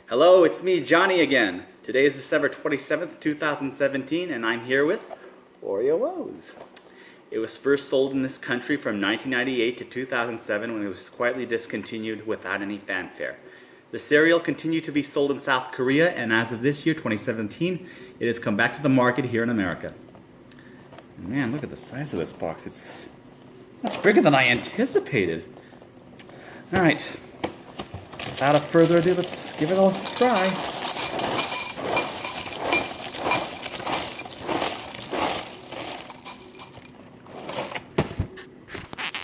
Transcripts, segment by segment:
Hello, it's me, Johnny again. Today is December 27th, 2017, and I'm here with Oreo O's. It was first sold in this country from 1998 to 2007 when it was quietly discontinued without any fanfare. The cereal continued to be sold in South Korea, and as of this year, 2017, it has come back to the market here in America. Man, look at the size of this box. It's much bigger than I anticipated. All right, without further ado, let's give it a try.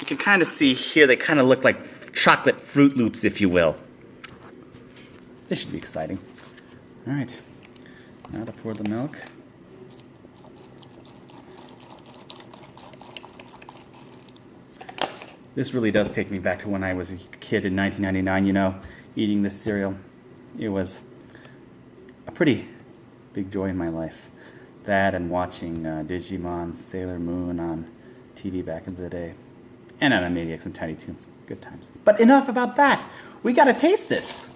You can kind of see here, they kind of look like chocolate Fruit Loops, if you will. This should be exciting. All right, now to pour the milk. This really does take me back to when I was a kid in 1999, you know, eating this cereal. It was a pretty big joy in my life. That and watching Digimon, Sailor Moon on TV back in the day. And Animaniacs and Tiny Toons. Good times. But enough about that. We gotta taste this.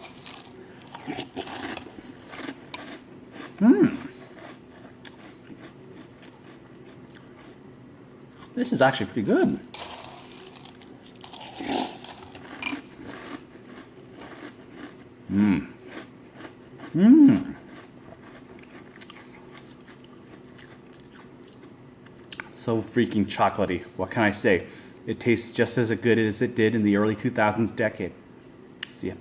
This is actually pretty good. So freaking chocolatey. What can I say? It tastes just as good as it did in the early 2000s decade. See ya.